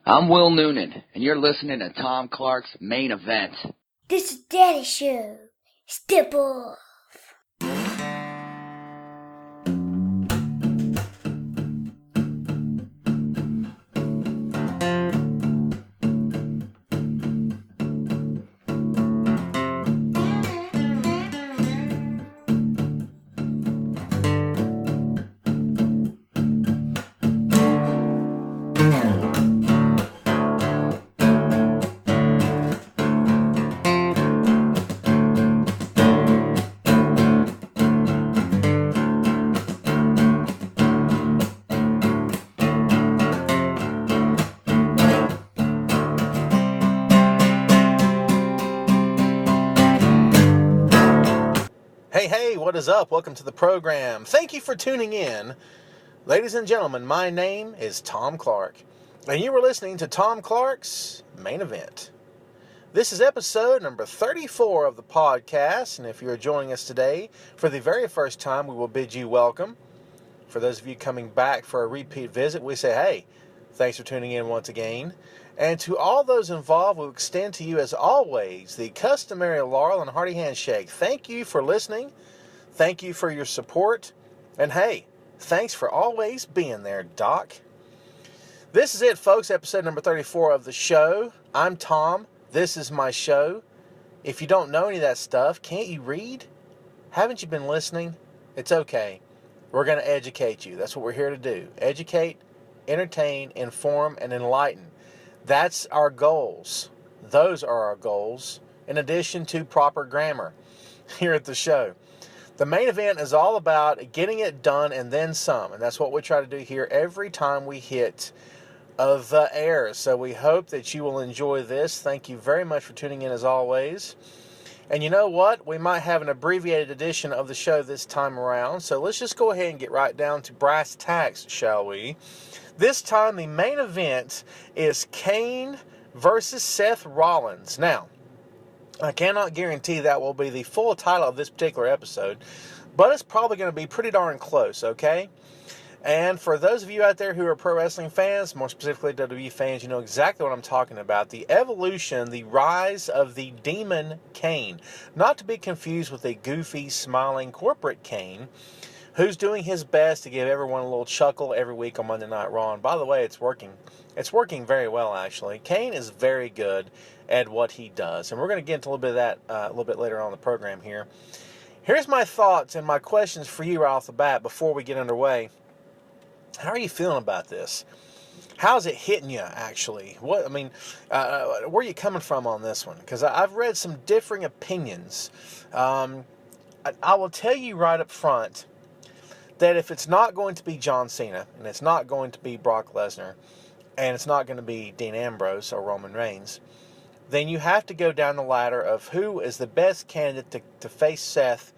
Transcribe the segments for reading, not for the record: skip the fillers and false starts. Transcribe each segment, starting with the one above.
I'm Will Noonan, and you're listening to Tom Clark's Main Event. This is Daddy Show. Step off. Hey, what is up? Welcome to the program. Thank you for tuning in. Ladies and gentlemen, my name is Tom Clark, and you are listening to Tom Clark's Main Event. This is episode number 34 of the podcast, and if you're joining us today for the very first time, we will bid you welcome. For those of you coming back for a repeat visit, we say, hey, thanks for tuning in once again. And to all those involved, we extend to you, as always, the customary Laurel and Hearty handshake. Thank you for listening. Thank you for your support. And hey, thanks for always being there, Doc. This is it, folks, episode number 34 of the show. I'm Tom. This is my show. If you don't know any of that stuff, can't you read? Haven't you been listening? It's okay. We're going to educate you. That's what we're here to do. Educate, entertain, inform, and enlighten. That's our goals. Those are our goals, in addition to proper grammar here at the show. The main event is all about getting it done and then some, and that's what we try to do here every time we hit the air. So we hope that you will enjoy this. Thank you very much for tuning in as always. And you know what? We might have an abbreviated edition of the show this time around, so let's just go ahead and get right down to brass tacks, shall we? This time, the main event is Kane versus Seth Rollins. Now, I cannot guarantee that will be the full title of this particular episode, but it's probably going to be pretty darn close, okay? And for those of you out there who are pro wrestling fans, more specifically WWE fans, you know exactly what I'm talking about. The evolution, the rise of the Demon Kane. Not to be confused with the goofy, smiling Corporate Kane, who's doing his best to give everyone a little chuckle every week on Monday Night Raw. And by the way, it's working. It's working very well, actually. Kane is very good at what he does. And we're going to get into a little bit of that a little bit later on in the program here. Here's my thoughts and my questions for you right off the bat before we get underway. How are you feeling about this? How's it hitting you, actually? Where are you coming from on this one? Because I've read some differing opinions. I will tell you right up front that if it's not going to be John Cena, and it's not going to be Brock Lesnar, and it's not going to be Dean Ambrose or Roman Reigns, then you have to go down the ladder of who is the best candidate to face Seth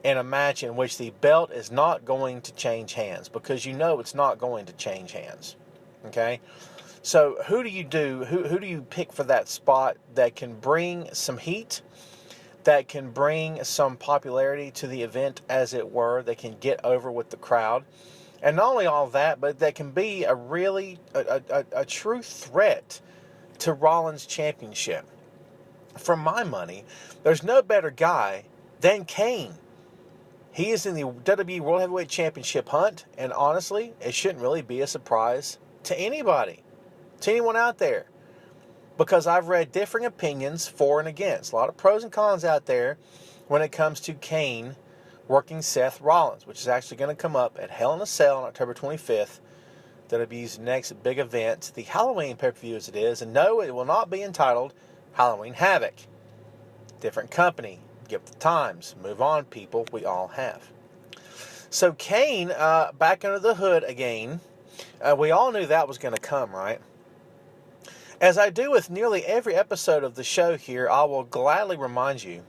in a match in which the belt is not going to change hands, because you know it's not going to change hands. Okay? So who do you do? Who do you pick for that spot that can bring some heat, that can bring some popularity to the event, as it were, that can get over with the crowd? And not only all that, but that can be a really, a true threat to Rollins' championship. For my money, there's no better guy than Kane. He is in the WWE World Heavyweight Championship hunt, and honestly, it shouldn't really be a surprise to anybody, to anyone out there, because I've read differing opinions for and against. A lot of pros and cons out there when it comes to Kane working Seth Rollins, which is actually going to come up at Hell in a Cell on October 25th. WWE's next big event, the Halloween pay-per-view as it is. And no, it will not be entitled Halloween Havoc. Different company. Get with the times. Move on, people. We all have. So Kane, back under the hood again. We all knew that was going to come, right? As I do with nearly every episode of the show here, I will gladly remind you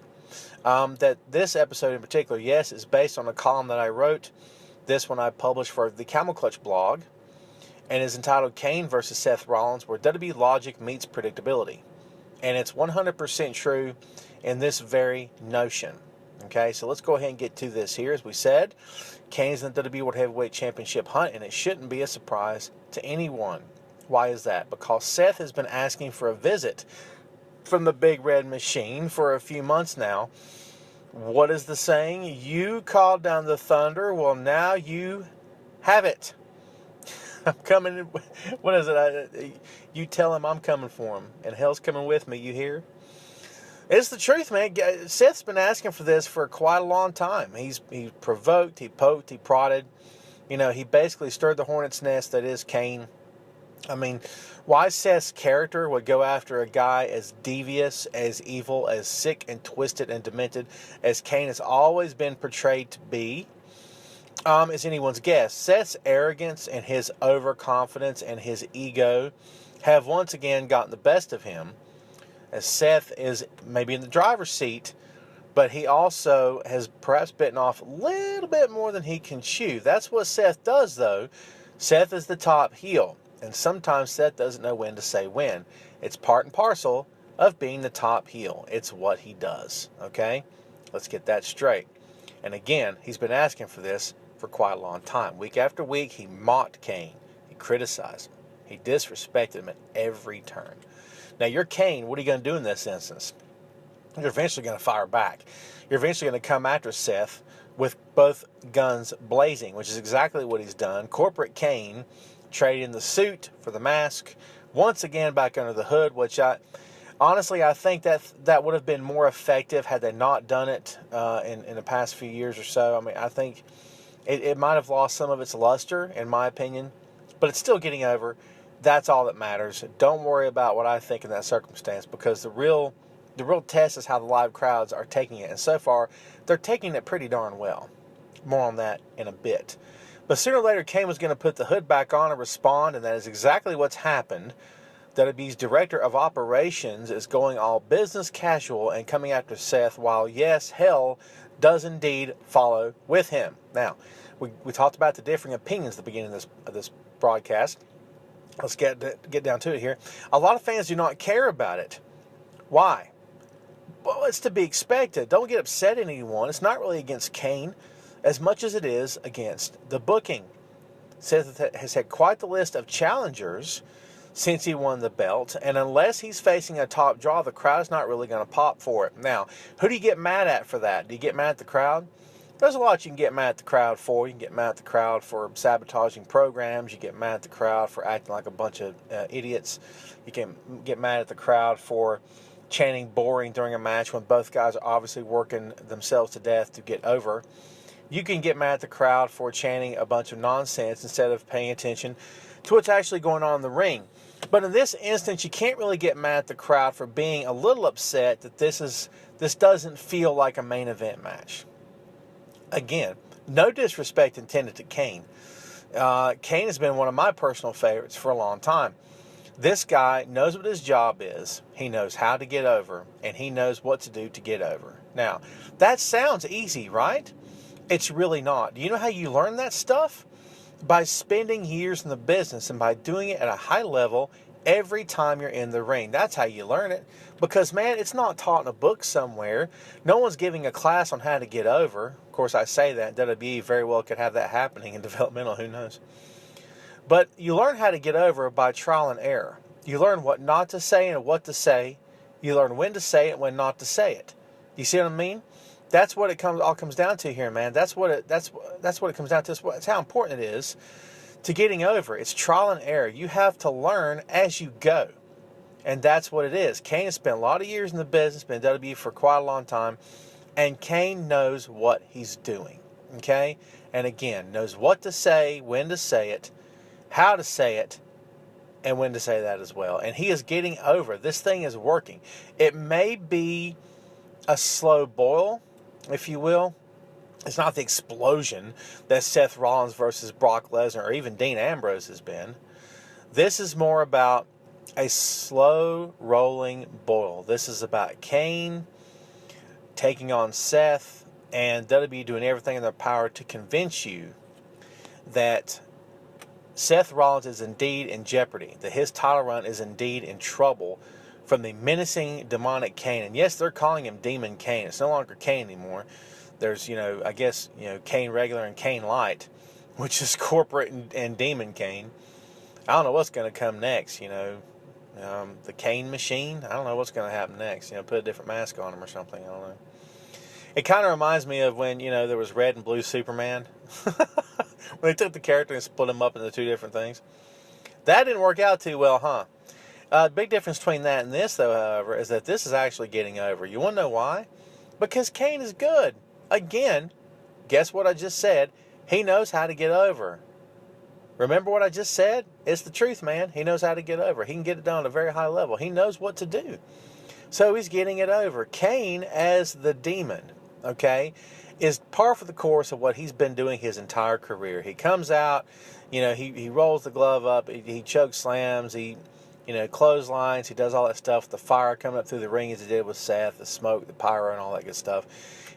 that this episode in particular, yes, is based on a column that I wrote. This one I published for the Camel Clutch blog, and is entitled Kane versus Seth Rollins, where WWE logic meets predictability. And it's 100% true in this very notion. Okay, so let's go ahead and get to this here. As we said, Kane's in the WWE World Heavyweight Championship hunt, and it shouldn't be a surprise to anyone. Why is that? Because Seth has been asking for a visit from the Big Red Machine for a few months now. What is the saying? You called down the thunder, well, now you have it. I'm coming. What is it? You tell him I'm coming for him, and hell's coming with me. You hear? It's the truth, man. Seth's been asking for this for quite a long time. He provoked, he poked, he prodded. He basically stirred the hornet's nest that is Kane. I mean, why Seth's character would go after a guy as devious, as evil, as sick and twisted and demented as Kane has always been portrayed to be, is anyone's guess. Seth's arrogance and his overconfidence and his ego have once again gotten the best of him, as Seth is maybe in the driver's seat, but he also has perhaps bitten off a little bit more than he can chew. That's what Seth does, though. Seth is the top heel. And sometimes Seth doesn't know when to say when. It's part and parcel of being the top heel. It's what he does. Okay? Let's get that straight. And again, he's been asking for this for quite a long time. Week after week, he mocked Kane. He criticized him. He disrespected him at every turn. Now, you're Kane. What are you going to do in this instance? You're eventually going to fire back. You're eventually going to come after Seth with both guns blazing, which is exactly what he's done. Corporate Kane trading the suit for the mask, once again back under the hood, which I think that would have been more effective had they not done it in the past few years or so. I mean, I think it might have lost some of its luster, in my opinion, but it's still getting over. That's all that matters. Don't worry about what I think in that circumstance, because the real test is how the live crowds are taking it, and so far they're taking it pretty darn well. More on that in a bit. But sooner or later, Kane was going to put the hood back on and respond, and that is exactly what's happened. WWE's Director of Operations is going all business casual and coming after Seth, while, yes, hell does indeed follow with him. Now, we talked about the differing opinions at the beginning of this broadcast. Let's get down to it here. A lot of fans do not care about it. Why? Well, it's to be expected. Don't get upset at anyone. It's not really against Kane as much as it is against the booking. Seth has had quite the list of challengers since he won the belt, and unless he's facing a top draw, the crowd's not really going to pop for it. Now, who do you get mad at for that? Do you get mad at the crowd? There's a lot you can get mad at the crowd for. You can get mad at the crowd for sabotaging programs. You get mad at the crowd for acting like a bunch of idiots. You can get mad at the crowd for chanting boring during a match when both guys are obviously working themselves to death to get over. You can get mad at the crowd for chanting a bunch of nonsense instead of paying attention to what's actually going on in the ring. But in this instance, you can't really get mad at the crowd for being a little upset that this doesn't feel like a main event match. Again, no disrespect intended to Kane. Kane has been one of my personal favorites for a long time. This guy knows what his job is. He knows how to get over, and he knows what to do to get over. Now, that sounds easy, right? It's really not. Do you know how you learn that stuff? By spending years in the business and by doing it at a high level every time you're in the ring. That's how you learn it. Because, man, it's not taught in a book somewhere. No one's giving a class on how to get over. Of course, I say that. WWE very well could have that happening in developmental. Who knows? But you learn how to get over by trial and error. You learn what not to say and what to say. You learn when to say it and when not to say it. You see what I mean? That's what it all comes down to here, man. That's what it comes down to. It's how important it is to getting over. It's trial and error. You have to learn as you go. And that's what it is. Kane has spent a lot of years in the business, been in WWE for quite a long time, and Kane knows what he's doing. Okay? And again, knows what to say, when to say it, how to say it, and when to say that as well. And he is getting over. This thing is working. It may be a slow boil, if you will. It's not the explosion that Seth Rollins versus Brock Lesnar or even Dean Ambrose has been. This is more about a slow rolling boil. This is about Kane taking on Seth and WWE doing everything in their power to convince you that Seth Rollins is indeed in jeopardy, that his title run is indeed in trouble from the menacing demonic Kane. And yes, they're calling him Demon Kane. It's no longer Kane anymore. There's, I guess, Kane regular and Kane light, which is corporate and Demon Kane. I don't know what's going to come next, the Kane machine. I don't know what's going to happen next. Put a different mask on him or something. I don't know. It kind of reminds me of when, there was red and blue Superman. When they took the character and split him up into two different things. That didn't work out too well, huh? Big difference between that and this, though, however, is that this is actually getting over. You want to know why? Because Kane is good. Again, guess what I just said? He knows how to get over. Remember what I just said? It's the truth, man. He knows how to get over. He can get it done at a very high level. He knows what to do. So he's getting it over. Kane as the demon, okay, is par for the course of what he's been doing his entire career. He comes out, he rolls the glove up, he choke slams, he, clotheslines, he does all that stuff, the fire coming up through the ring as he did with Seth, the smoke, the pyro, and all that good stuff.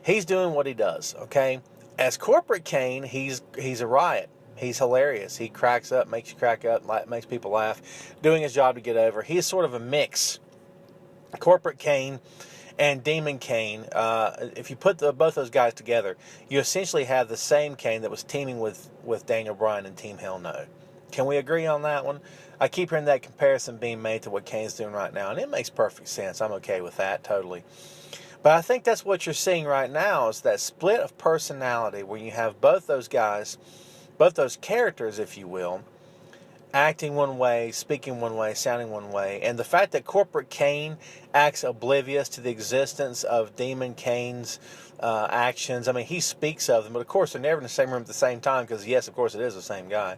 He's doing what he does, okay? As Corporate Kane, he's a riot. He's hilarious. He cracks up, makes you crack up, makes people laugh, doing his job to get over. He is sort of a mix. Corporate Kane and Demon Kane, if you put both those guys together, you essentially have the same Kane that was teaming with Daniel Bryan and Team Hell No. Can we agree on that one? I keep hearing that comparison being made to what Kane's doing right now, and it makes perfect sense. I'm okay with that, totally. But I think that's what you're seeing right now is that split of personality where you have both those guys, both those characters, if you will, acting one way, speaking one way, sounding one way. And the fact that Corporate Kane acts oblivious to the existence of Demon Kane's actions. I mean, he speaks of them, but of course they're never in the same room at the same time because, yes, of course it is the same guy.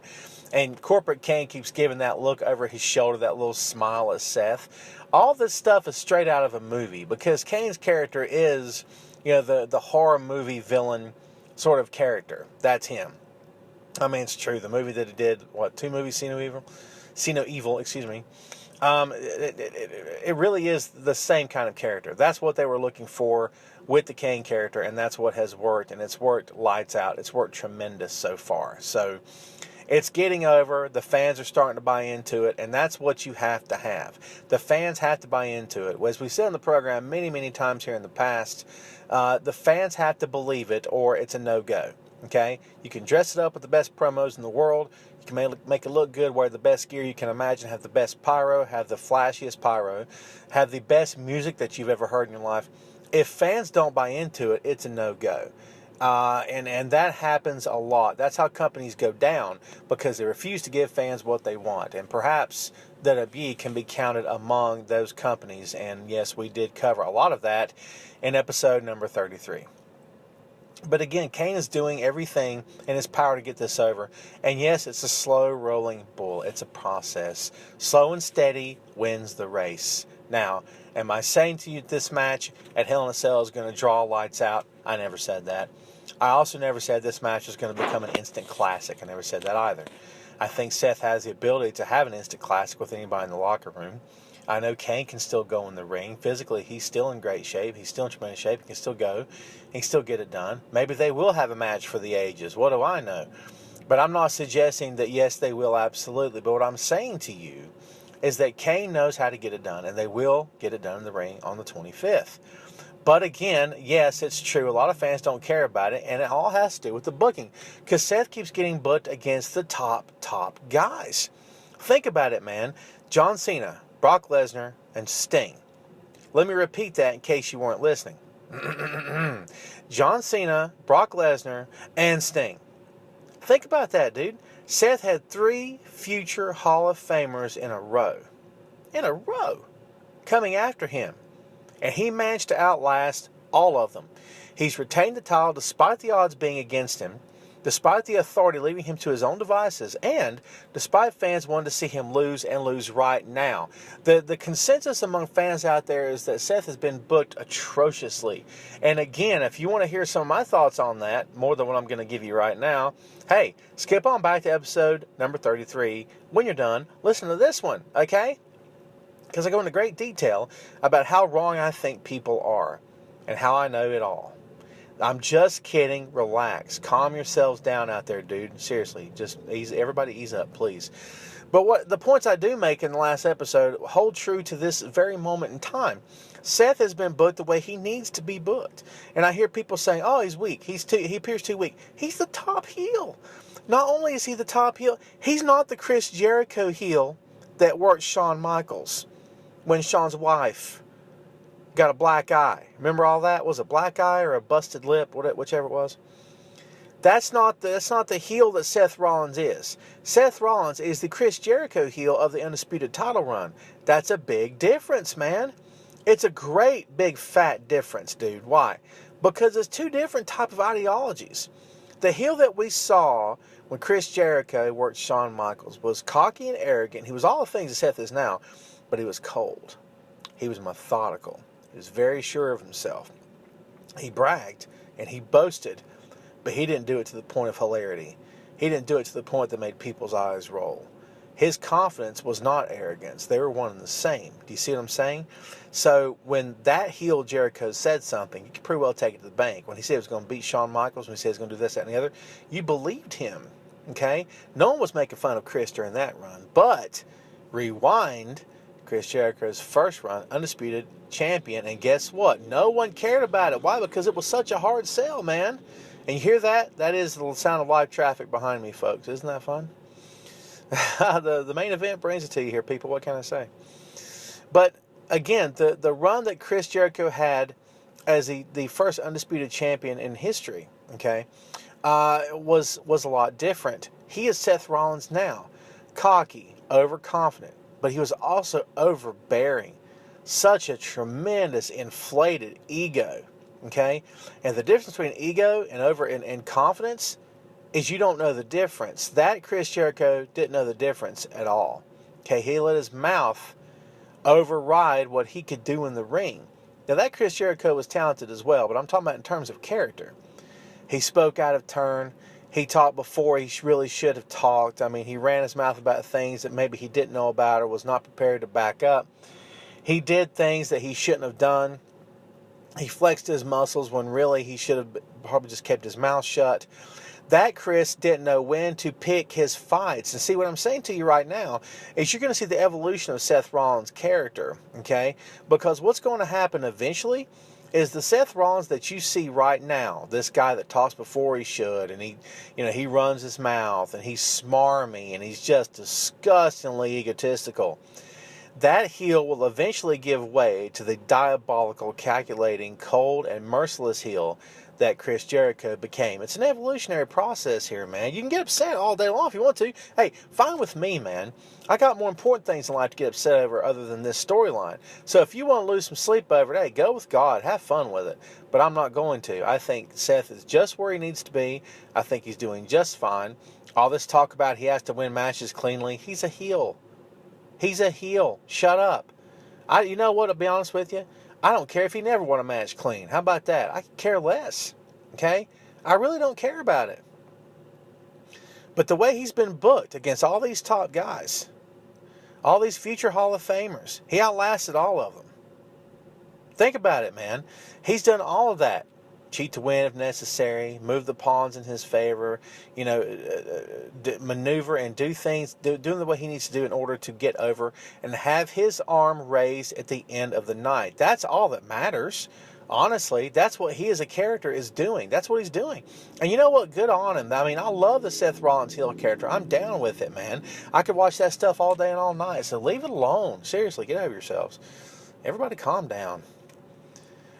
And Corporate Kane keeps giving that look over his shoulder, that little smile at Seth. All this stuff is straight out of a movie because Kane's character is, the horror movie villain sort of character. That's him. I mean, it's true. The movie that he did, 2 movies, See No Evil, excuse me. It really is the same kind of character. That's what they were looking for with the Kane character, and that's what has worked, and it's worked lights out. It's worked tremendous so far. So it's getting over. The fans are starting to buy into it, and that's what you have to have. The fans have to buy into it. As we said in the program many, many times here in the past, the fans have to believe it, or it's a no-go. Okay, you can dress it up with the best promos in the world. You can make it look good, wear the best gear you can imagine, have the best pyro, have the flashiest pyro, have the best music that you've ever heard in your life. If fans don't buy into it, it's a no-go. And that happens a lot. That's how companies go down because they refuse to give fans what they want. And perhaps WWE can be counted among those companies. And yes, we did cover a lot of that in episode number 33. But again, Kane is doing everything in his power to get this over. And yes, it's a slow-rolling bull. It's a process. Slow and steady wins the race. Now, am I saying to you this match at Hell in a Cell is going to draw lights out? I never said that. I also never said this match is going to become an instant classic. I never said that either. I think Seth has the ability to have an instant classic with anybody in the locker room. I know Kane can still go in the ring. Physically, he's still in great shape. He's still in tremendous shape. He can still go. He can still get it done. Maybe they will have a match for the ages. What do I know? But I'm not suggesting that, yes, they will absolutely. But what I'm saying to you is that Kane knows how to get it done, and they will get it done in the ring on the 25th. But again, yes, it's true. A lot of fans don't care about it, and it all has to do with the booking. Because Seth keeps getting booked against the top guys. Think about it, man. John Cena, Brock Lesnar, and Sting. Let me repeat that in case you weren't listening. John Cena, Brock Lesnar, and Sting. Think about that, dude. Seth had 3 future Hall of Famers in a row. Coming after him. And he managed to outlast all of them. He's retained the title despite the odds being against him, despite the authority leaving him to his own devices, and despite fans wanting to see him lose and lose right now. The consensus among fans out there is that Seth has been booked atrociously. And again, if you want to hear some of my thoughts on that, more than what I'm going to give you right now, hey, skip on back to episode number 33. When you're done, listen to this one, okay? Because I go into great detail about how wrong I think people are and how I know it all. I'm just kidding. Relax. Calm yourselves down out there, dude. Seriously, just everybody ease up, please. But what the points I do make in the last episode hold true to this very moment in time. Seth has been booked the way he needs to be booked. And I hear people saying, oh, he's weak. He appears too weak. He's the top heel. Not only is he the top heel, he's not the Chris Jericho heel that worked Shawn Michaels when Shawn's wife got a black eye. Remember all that? Was it a black eye or a busted lip, whichever it was? That's not the heel that Seth Rollins is. Seth Rollins is the Chris Jericho heel of the Undisputed title run. That's a big difference, man. It's a great big fat difference, dude. Why? Because it's two different type of ideologies. The heel that we saw when Chris Jericho worked Shawn Michaels was cocky and arrogant. He was all the things that Seth is now, but he was cold. He was methodical. He was very sure of himself. He bragged and he boasted, but he didn't do it to the point of hilarity. He didn't do it to the point that made people's eyes roll. His confidence was not arrogance. They were one and the same. Do you see what I'm saying? So when that heel Jericho said something, you could pretty well take it to the bank. When he said he was going to beat Shawn Michaels, when he said he was going to do this, that, and the other, you believed him. Okay? No one was making fun of Chris during that run. But rewind Chris Jericho's first run, undisputed champion, and guess what? No one cared about it. Why? Because it was such a hard sell, man. And you hear that? That is the sound of live traffic behind me, folks. Isn't that fun? The main event brings it to you here, people. What can I say? But again, the run that Chris Jericho had as the first undisputed champion in history, okay, was a lot different. He is Seth Rollins now, cocky, overconfident, but he was also overbearing. Such a tremendous inflated ego, okay? And the difference between ego and confidence is you don't know the difference. That Chris Jericho didn't know the difference at all. Okay, he let his mouth override what he could do in the ring. Now that Chris Jericho was talented as well, but I'm talking about in terms of character. He spoke out of turn. He talked before he really should have talked. I mean, he ran his mouth about things that maybe he didn't know about or was not prepared to back up. He did things that he shouldn't have done. He flexed his muscles when really he should have probably just kept his mouth shut. That Chris didn't know when to pick his fights. And see, what I'm saying to you right now is you're going to see the evolution of Seth Rollins' character, okay? Because what's going to happen eventually is the Seth Rollins that you see right now, this guy that talks before he should, and he runs his mouth, and he's smarmy, and he's just disgustingly egotistical. That heel will eventually give way to the diabolical, calculating, cold, and merciless heel that Chris Jericho became. It's an evolutionary process here, man. You can get upset all day long if you want to. Hey, fine with me, man. I got more important things in life to get upset over other than this storyline. So if you want to lose some sleep over it, hey, go with God. Have fun with it. But I'm not going to. I think Seth is just where he needs to be. I think he's doing just fine. All this talk about he has to win matches cleanly. He's a heel. He's a heel. Shut up. You know what, to be honest with you? I don't care if he never won a match clean. How about that? I care less. Okay? I really don't care about it. But the way he's been booked against all these top guys, all these future Hall of Famers, he outlasted all of them. Think about it, man. He's done all of that. Cheat to win if necessary, move the pawns in his favor, maneuver and do things, doing the way he needs to do in order to get over and have his arm raised at the end of the night. That's all that matters. Honestly, that's what he as a character is doing. That's what he's doing. And you know what? Good on him. I mean, I love the Seth Rollins heel character. I'm down with it, man. I could watch that stuff all day and all night. So leave it alone. Seriously, get over yourselves. Everybody calm down.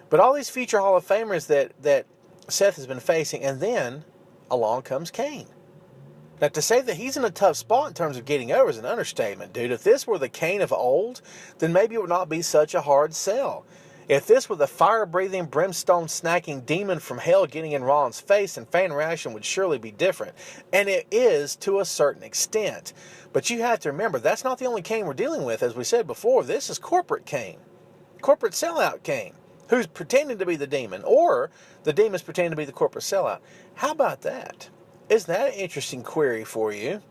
But all these future Hall of Famers that Seth has been facing, and then along comes Kane. Now, to say that he's in a tough spot in terms of getting over is an understatement, dude. If this were the Kane of old, then maybe it would not be such a hard sell. If this were the fire-breathing, brimstone-snacking demon from hell getting in Rollins' face, then fan reaction would surely be different. And it is to a certain extent. But you have to remember, that's not the only Kane we're dealing with. As we said before, this is Corporate Kane. Corporate sellout Kane. Who's pretending to be the demon, or the demon's pretending to be the corporate sellout. How about that? Isn't that an interesting query for you?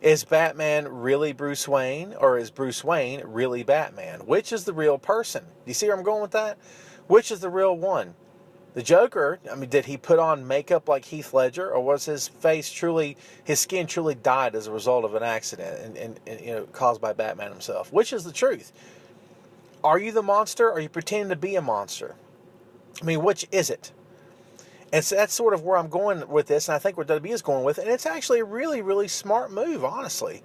Is Batman really Bruce Wayne, or is Bruce Wayne really Batman? Which is the real person? Do you see where I'm going with that? Which is the real one? The Joker, I mean, did he put on makeup like Heath Ledger, or was his skin truly dyed as a result of an accident and caused by Batman himself? Which is the truth? Are you the monster, or are you pretending to be a monster? I mean, which is it? And so that's sort of where I'm going with this, and I think where WWE is going with it. And it's actually a really, really smart move, honestly.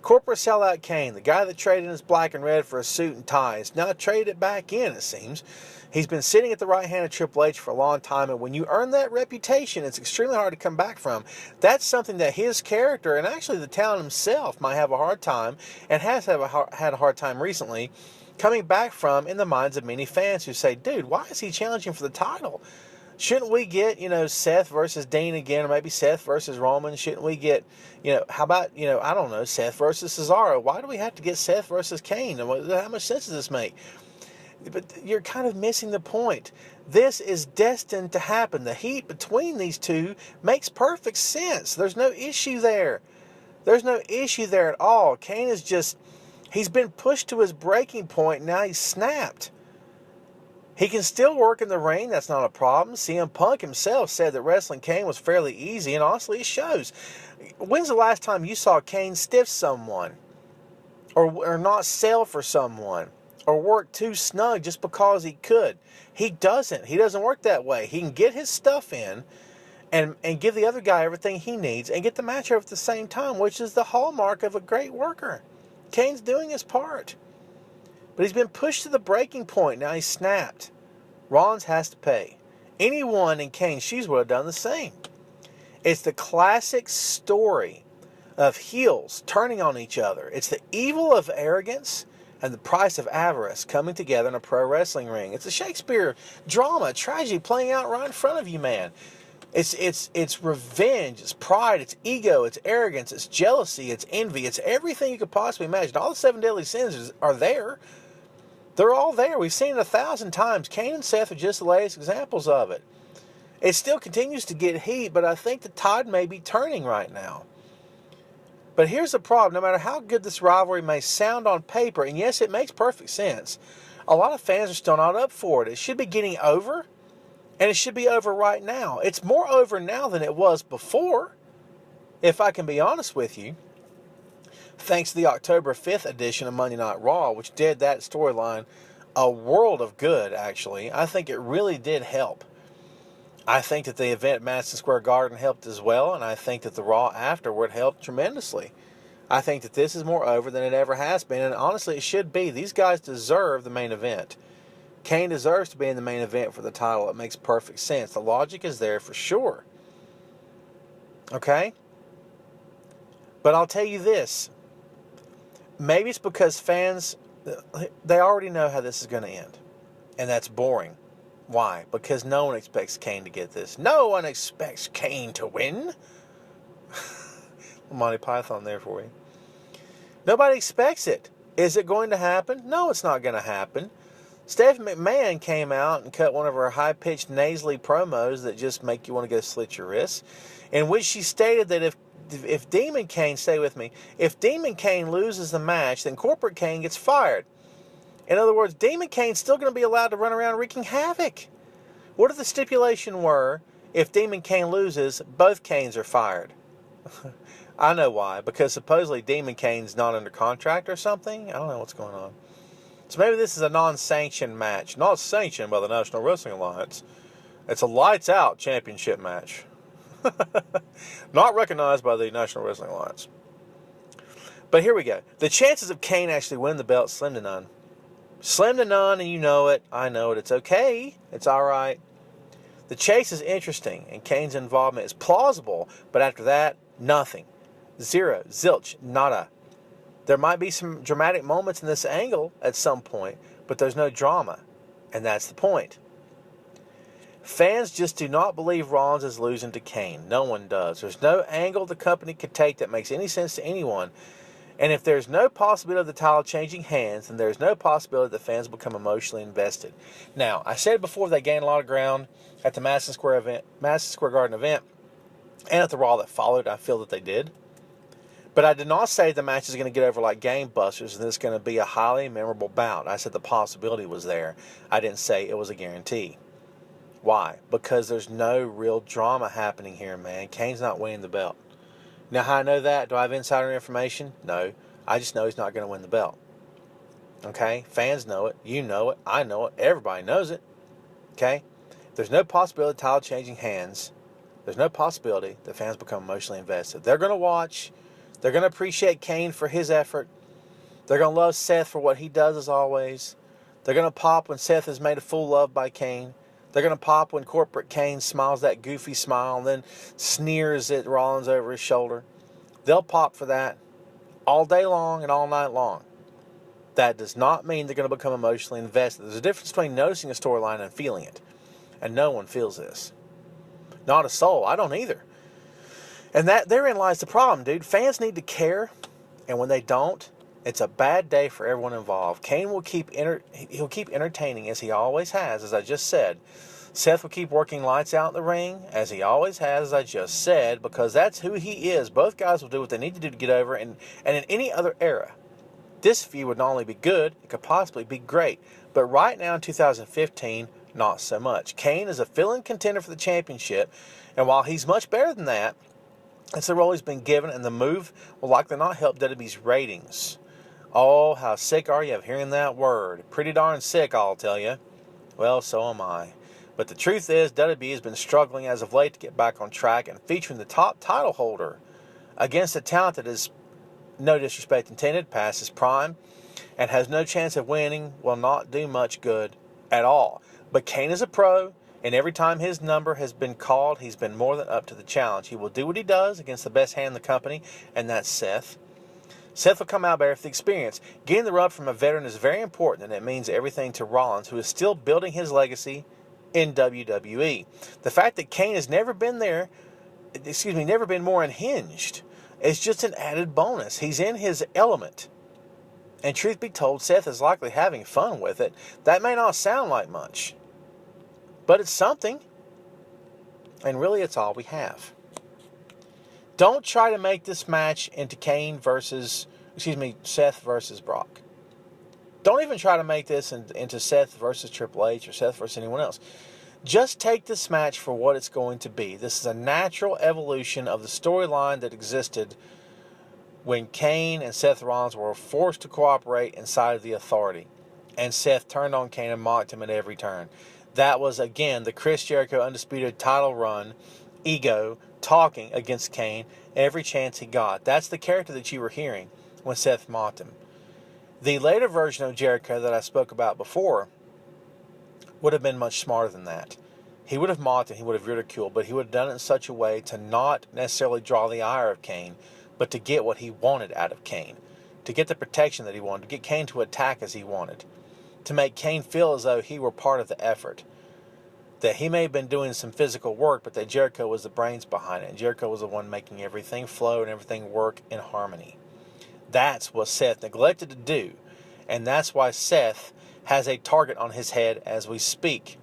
Corporate sellout Kane, the guy that traded his black and red for a suit and tie, has now traded it back in, it seems. He's been sitting at the right hand of Triple H for a long time, and when you earn that reputation, it's extremely hard to come back from. That's something that his character, and actually the talent himself, might have a hard time, and has had a hard time recently, coming back from in the minds of many fans who say, dude, why is he challenging for the title? Shouldn't we get, Seth versus Dean again, or maybe Seth versus Roman? Shouldn't we get, how about, I don't know, Seth versus Cesaro? Why do we have to get Seth versus Kane? How much sense does this make? But you're kind of missing the point. This is destined to happen. The heat between these two makes perfect sense. There's no issue there. There's no issue there at all. Kane is just, he's been pushed to his breaking point. Now he's snapped. He can still work in the ring. That's not a problem. CM Punk himself said that wrestling Kane was fairly easy, and honestly, it shows. When's the last time you saw Kane stiff someone? Or not sell for someone? Or work too snug just because he could? He doesn't. He doesn't work that way. He can get his stuff in and give the other guy everything he needs and get the match over at the same time, which is the hallmark of a great worker. Kane's doing his part. But he's been pushed to the breaking point. Now he's snapped. Rollins has to pay. Anyone in Kane's shoes would have done the same. It's the classic story of heels turning on each other. It's the evil of arrogance and the price of avarice coming together in a pro wrestling ring. It's a Shakespeare drama, tragedy playing out right in front of you, man. It's revenge, it's pride, it's ego, it's arrogance, it's jealousy, it's envy, it's everything you could possibly imagine. All the 7 deadly sins are there. They're all there. We've seen it 1,000 times. Kane and Seth are just the latest examples of it. It still continues to get heat, but I think the tide may be turning right now. But here's the problem. No matter how good this rivalry may sound on paper, and yes, it makes perfect sense, a lot of fans are still not up for it. It should be getting over, and it should be over right now. It's more over now than it was before, if I can be honest with you. Thanks to the October 5th edition of Monday Night Raw, which did that storyline a world of good, actually. I think it really did help. I think that the event at Madison Square Garden helped as well, and I think that the Raw afterward helped tremendously. I think that this is more over than it ever has been, and honestly, it should be. These guys deserve the main event. Kane deserves to be in the main event for the title. It makes perfect sense. The logic is there for sure. Okay? But I'll tell you this. Maybe it's because fans, they already know how this is going to end. And that's boring. Why? Because no one expects Kane to get this. No one expects Kane to win. Monty Python there for you. Nobody expects it. Is it going to happen? No, it's not going to happen. Stephanie McMahon came out and cut one of her high-pitched nasally promos that just make you want to go slit your wrists, in which she stated that if Demon Kane, stay with me, if Demon Kane loses the match, then Corporate Kane gets fired. In other words, Demon Kane's still going to be allowed to run around wreaking havoc. What if the stipulation were, if Demon Kane loses, both Kanes are fired? I know why. Because supposedly Demon Kane's not under contract or something. I don't know what's going on. So maybe this is a non-sanctioned match. Not sanctioned by the National Wrestling Alliance. It's a lights-out championship match. Not recognized by the National Wrestling Alliance. But here we go. The chances of Kane actually winning the belt, slim to none. Slim to none, and you know it. I know it. It's okay. It's all right. The chase is interesting, and Kane's involvement is plausible, but after that, nothing. Zero. Zilch. Nada. There might be some dramatic moments in this angle at some point, but there's no drama, and that's the point. Fans just do not believe Rollins is losing to Kane. No one does. There's no angle the company could take that makes any sense to anyone. And if there's no possibility of the title changing hands, then there's no possibility that fans become emotionally invested. Now, I said before they gained a lot of ground at the Madison Square Garden event, and at the Raw that followed. I feel that they did. But I did not say the match is going to get over like gangbusters and it's going to be a highly memorable bout. I said the possibility was there. I didn't say it was a guarantee. Why? Because there's no real drama happening here, man. Kane's not winning the belt. Now, how I know that? Do I have insider information? No. I just know he's not going to win the belt. Okay? Fans know it. You know it. I know it. Everybody knows it. Okay? There's no possibility of title changing hands. There's no possibility that fans become emotionally invested. They're going to watch. They're going to appreciate Kane for his effort. They're going to love Seth for what he does as always. They're going to pop when Seth is made a fool of by Kane. They're going to pop when Corporate Kane smiles that goofy smile and then sneers at Rollins over his shoulder. They'll pop for that all day long and all night long. That does not mean they're going to become emotionally invested. There's a difference between noticing a storyline and feeling it. And no one feels this. Not a soul. I don't either. And therein lies the problem, dude. Fans need to care, and when they don't, it's a bad day for everyone involved. Kane will keep entertaining as he always has, as I just said. Seth will keep working lights out in the ring, as he always has, as I just said, because that's who he is. Both guys will do what they need to do to get over, and in any other era, this feud would not only be good, it could possibly be great. But right now in 2015, not so much. Kane is a fill-in contender for the championship, and while he's much better than that, it's the role he's been given, and the move will likely not help WWE's ratings. Oh, how sick are you of hearing that word? Pretty darn sick, I'll tell you. Well, so am I. But the truth is, WWE has been struggling as of late to get back on track and featuring the top title holder against a talent that is, no disrespect intended, past his prime, and has no chance of winning, will not do much good at all. But Kane is a pro, and every time his number has been called, he's been more than up to the challenge. He will do what he does against the best hand in the company, and that's Seth. Seth will come out better for the experience. Getting the rub from a veteran is very important, and it means everything to Rollins, who is still building his legacy in WWE. The fact that Kane has never been more unhinged, is just an added bonus. He's in his element. And truth be told, Seth is likely having fun with it. That may not sound like much, but it's something. And really, it's all we have. Don't try to make this match into Seth versus Brock. Don't even try to make this into Seth versus Triple H or Seth versus anyone else. Just take this match for what it's going to be. This is a natural evolution of the storyline that existed when Kane and Seth Rollins were forced to cooperate inside of the Authority. And Seth turned on Kane and mocked him at every turn. That was, again, the Chris Jericho Undisputed title run, ego, talking against Kane every chance he got. That's the character that you were hearing when Seth mocked him. The later version of Jericho that I spoke about before would have been much smarter than that. He would have mocked and he would have ridiculed, but he would have done it in such a way to not necessarily draw the ire of Kane, but to get what he wanted out of Kane, to get the protection that he wanted, to get Kane to attack as he wanted, to make Kane feel as though he were part of the effort, that he may have been doing some physical work, but that Jericho was the brains behind it, and Jericho was the one making everything flow and everything work in harmony. That's what Seth neglected to do, and that's why Seth has a target on his head as we speak.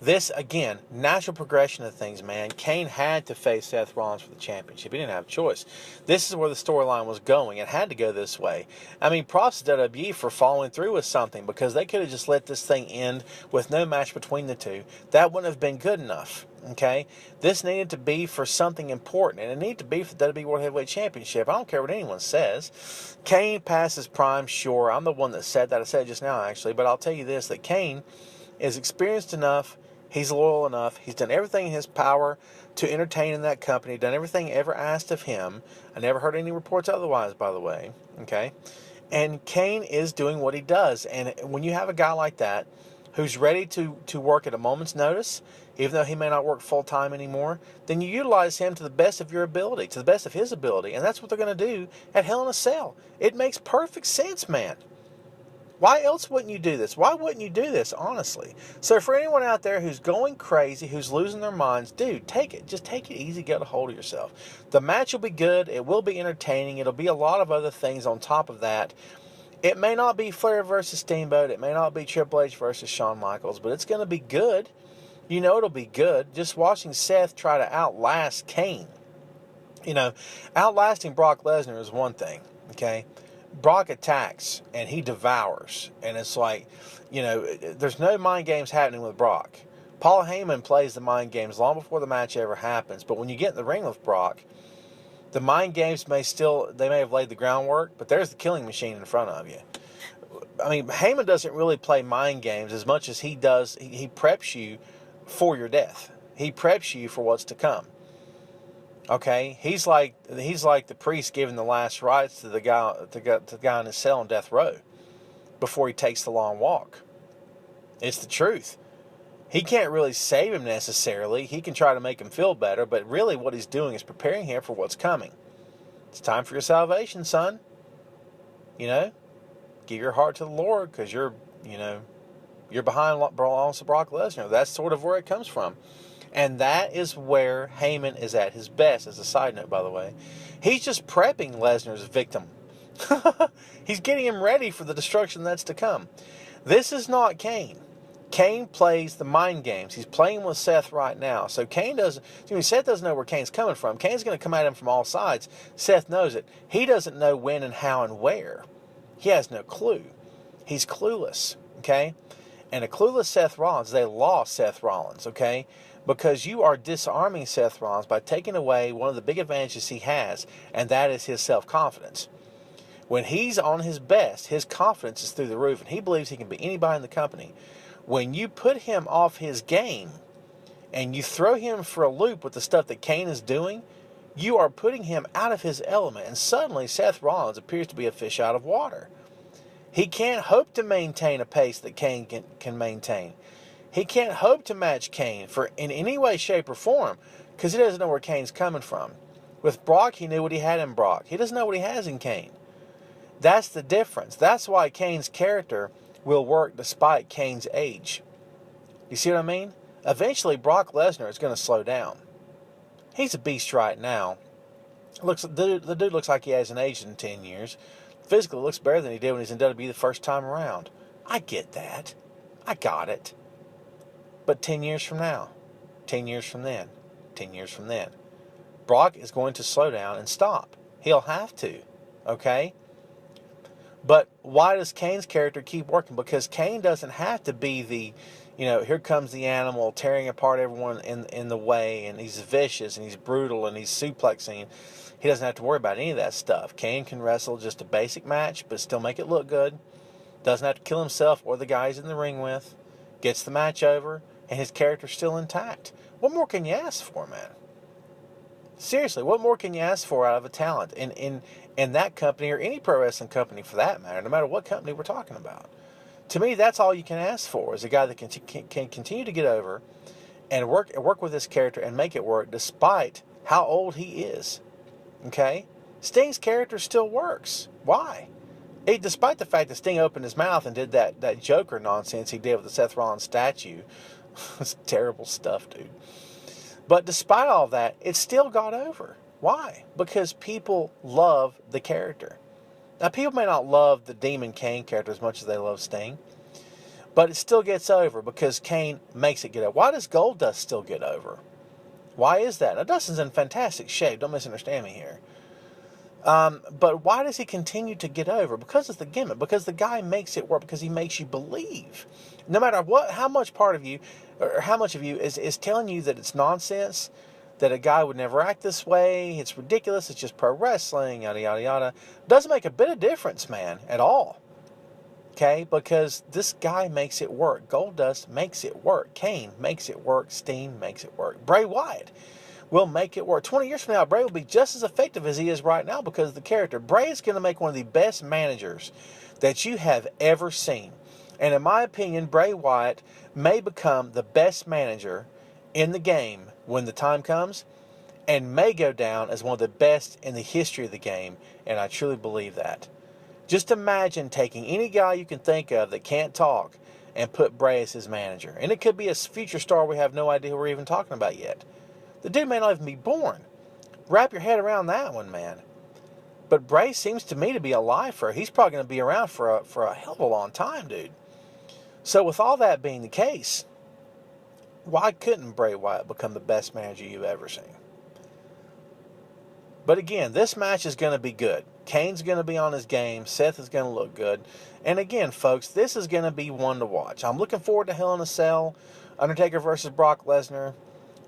This, again, natural progression of things, man. Kane had to face Seth Rollins for the championship. He didn't have a choice. This is where the storyline was going. It had to go this way. I mean, props to WWE for following through with something, because they could have just let this thing end with no match between the two. That wouldn't have been good enough, okay? This needed to be for something important, and it needed to be for the WWE World Heavyweight Championship. I don't care what anyone says. Kane past his prime, sure. I'm the one that said that. I said it just now, actually. But I'll tell you this, that Kane is experienced enough. He's loyal enough. He's done everything in his power to entertain in that company, done everything ever asked of him. I never heard any reports otherwise, by the way. Okay? And Kane is doing what he does. And when you have a guy like that who's ready to work at a moment's notice, even though he may not work full-time anymore, then you utilize him to the best of your ability, to the best of his ability. And that's what they're going to do at Hell in a Cell. It makes perfect sense, man. Why else wouldn't you do this? Why wouldn't you do this, honestly? So for anyone out there who's going crazy, who's losing their minds, dude, take it. Just take it easy. Get a hold of yourself. The match will be good. It will be entertaining. It'll be a lot of other things on top of that. It may not be Flair versus Steamboat. It may not be Triple H versus Shawn Michaels, but it's going to be good. You know it'll be good. Just watching Seth try to outlast Kane. You know, outlasting Brock Lesnar is one thing, okay? Brock attacks and he devours, and it's like, you know, there's no mind games happening with Brock. Paul Heyman plays the mind games long before the match ever happens, but when you get in the ring with Brock, the mind games may have laid the groundwork, but there's the killing machine in front of you. I mean, Heyman doesn't really play mind games as much as he does. He preps you for your death. He preps you for what's to come. Okay, he's like the priest giving the last rites to the guy in his cell on death row before he takes the long walk. It's the truth. He can't really save him necessarily. He can try to make him feel better, but really what he's doing is preparing him for what's coming. It's time for your salvation, son. Give your heart to the Lord, because you're behind Brock Lesnar. That's sort of where it comes from. And that is where Heyman is at his best, as a side note, by the way. He's just prepping Lesnar's victim. He's getting him ready for the destruction that's to come. This is not Kane. Kane plays the mind games. He's playing with Seth right now. So Seth doesn't know where Kane's coming from. Kane's going to come at him from all sides. Seth knows it. He doesn't know when and how and where. He has no clue. He's clueless, okay? And a clueless Seth Rollins, they lost Seth Rollins, okay? Because you are disarming Seth Rollins by taking away one of the big advantages he has, and that is his self-confidence. When he's on his best, his confidence is through the roof, and he believes he can beat anybody in the company. When you put him off his game, and you throw him for a loop with the stuff that Kane is doing, you are putting him out of his element, and suddenly Seth Rollins appears to be a fish out of water. He can't hope to maintain a pace that Kane can maintain. He can't hope to match Kane in any way, shape, or form, because he doesn't know where Kane's coming from. With Brock, he knew what he had in Brock. He doesn't know what he has in Kane. That's the difference. That's why Kane's character will work despite Kane's age. You see what I mean? Eventually, Brock Lesnar is going to slow down. He's a beast right now. The dude looks like he hasn't aged in 10 years. Physically looks better than he did when he was in WWE the first time around. I get that. I got it. But 10 years from now, 10 years from then, 10 years from then, Brock is going to slow down and stop. He'll have to, okay? But why does Kane's character keep working? Because Kane doesn't have to be the, here comes the animal tearing apart everyone in the way, and he's vicious, and he's brutal, and he's suplexing. He doesn't have to worry about any of that stuff. Kane can wrestle just a basic match, but still make it look good. Doesn't have to kill himself or the guys in the ring with. Gets the match over, and his character's still intact. What more can you ask for, man? Seriously, what more can you ask for out of a talent in that company, or any pro wrestling company for that matter, no matter what company we're talking about? To me, that's all you can ask for, is a guy that can continue to get over and work with his character and make it work despite how old he is. Okay? Sting's character still works. Why? Despite the fact that Sting opened his mouth and did that Joker nonsense he did with the Seth Rollins statue. It's terrible stuff, dude. But despite all that, it still got over. Why? Because people love the character. Now, people may not love the Demon Kane character as much as they love Sting, but it still gets over because Kane makes it get over. Why does Goldust still get over? Why is that? Now, Dustin's in fantastic shape. Don't misunderstand me here. But why does he continue to get over? Because it's the gimmick. Because the guy makes it work. Because he makes you believe. No matter how much of you is telling you that it's nonsense, that a guy would never act this way, it's ridiculous, it's just pro wrestling, yada, yada, yada. Doesn't make a bit of difference, man, at all. Okay? Because this guy makes it work. Goldust makes it work. Kane makes it work. Steen makes it work. Bray Wyatt will make it work. 20 years from now, Bray will be just as effective as he is right now because of the character. Bray is going to make one of the best managers that you have ever seen. And in my opinion, Bray Wyatt may become the best manager in the game when the time comes, and may go down as one of the best in the history of the game, and I truly believe that. Just imagine taking any guy you can think of that can't talk and put Bray as his manager. And it could be a future star we have no idea who we're even talking about yet. The dude may not even be born. Wrap your head around that one, man. But Bray seems to me to be a lifer. He's probably going to be around for a hell of a long time, dude. So with all that being the case, why couldn't Bray Wyatt become the best manager you've ever seen? But again, this match is going to be good. Kane's going to be on his game. Seth is going to look good. And again, folks, this is going to be one to watch. I'm looking forward to Hell in a Cell. Undertaker versus Brock Lesnar.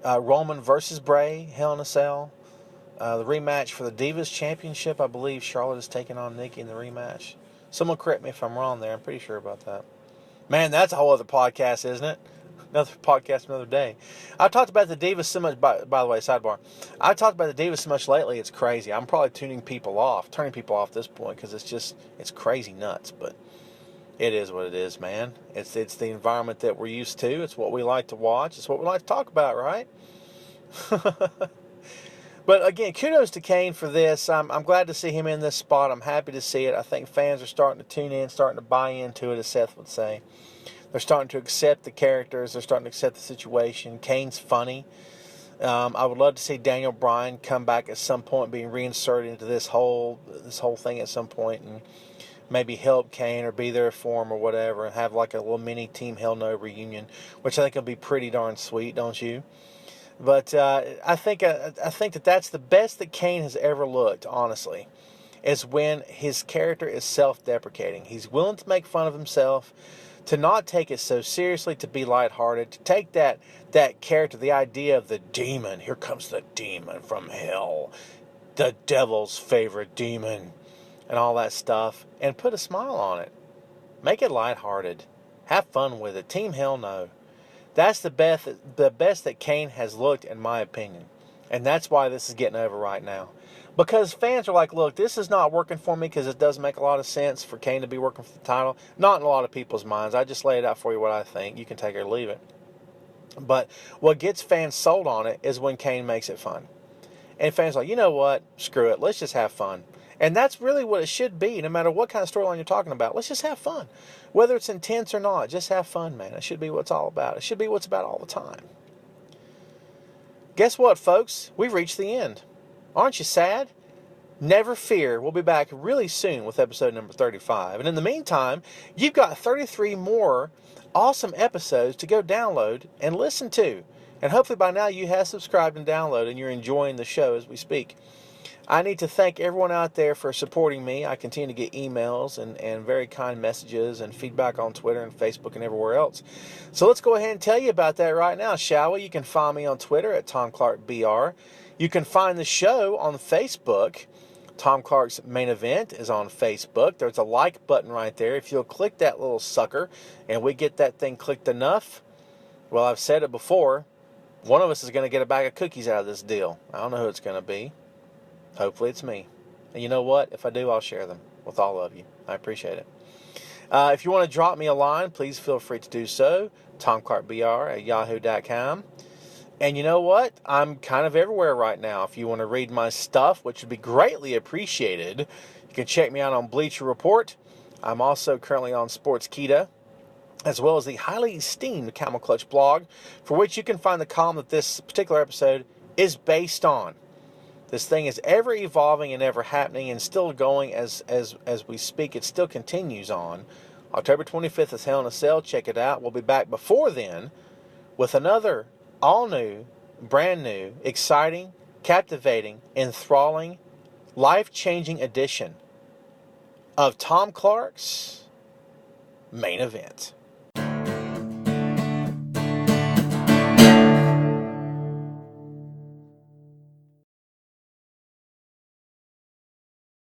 Roman versus Bray. Hell in a Cell. The rematch for the Divas Championship. I believe Charlotte is taking on Nikki in the rematch. Someone correct me if I'm wrong there. I'm pretty sure about that. Man, that's a whole other podcast, isn't it? Another podcast, another day. I've talked about the Divas so much, by the way, sidebar. I've talked about the Divas so much lately, it's crazy. I'm probably turning people off at this point, because it's crazy nuts. But it is what it is, man. It's the environment that we're used to. It's what we like to watch. It's what we like to talk about, right? But again, kudos to Kane for this. I'm glad to see him in this spot. I'm happy to see it. I think fans are starting to tune in, starting to buy into it, as Seth would say. They're starting to accept the characters. They're starting to accept the situation. Kane's funny. I would love to see Daniel Bryan come back at some point, being reinserted into this whole thing at some point, and maybe help Kane or be there for him or whatever, and have like a little mini Team Hell No reunion, which I think will be pretty darn sweet, don't you? But I think that's the best that Kane has ever looked, honestly, is when his character is self-deprecating. He's willing to make fun of himself, to not take it so seriously, to be lighthearted, to take that character, the idea of the demon, here comes the demon from hell, the devil's favorite demon, and all that stuff, and put a smile on it. Make it lighthearted. Have fun with it. Team Hell No. That's the best that Kane has looked, in my opinion. And that's why this is getting over right now. Because fans are like, look, this is not working for me, because it does make a lot of sense for Kane to be working for the title. Not in a lot of people's minds. I just lay it out for you what I think. You can take it or leave it. But what gets fans sold on it is when Kane makes it fun. And fans are like, you know what? Screw it. Let's just have fun. And that's really what it should be, no matter what kind of storyline you're talking about. Let's just have fun. Whether it's intense or not, just have fun, man. It should be what it's all about. It should be what it's about all the time. Guess what, folks? We've reached the end. Aren't you sad? Never fear. We'll be back really soon with episode number 35. And in the meantime, you've got 33 more awesome episodes to go download and listen to. And hopefully by now you have subscribed and downloaded and you're enjoying the show as we speak. I need to thank everyone out there for supporting me. I continue to get emails and very kind messages and feedback on Twitter and Facebook and everywhere else. So let's go ahead and tell you about that right now, shall we? You can find me on Twitter at TomClarkBR. You can find the show on Facebook. Tom Clark's Main Event is on Facebook. There's a like button right there. If you'll click that little sucker and we get that thing clicked enough, well, I've said it before, one of us is going to get a bag of cookies out of this deal. I don't know who it's going to be. Hopefully it's me. And you know what? If I do, I'll share them with all of you. I appreciate it. If you want to drop me a line, please feel free to do so. TomClarkBR@yahoo.com. And you know what? I'm kind of everywhere right now. If you want to read my stuff, which would be greatly appreciated, you can check me out on Bleacher Report. I'm also currently on Sportskeeda, as well as the highly esteemed Camel Clutch blog, for which you can find the column that this particular episode is based on. This thing is ever evolving and ever happening and still going as we speak. It still continues on. October 25th is Hell in a Cell. Check it out. We'll be back before then with another all-new, brand-new, exciting, captivating, enthralling, life-changing edition of Tom Clark's Main Event.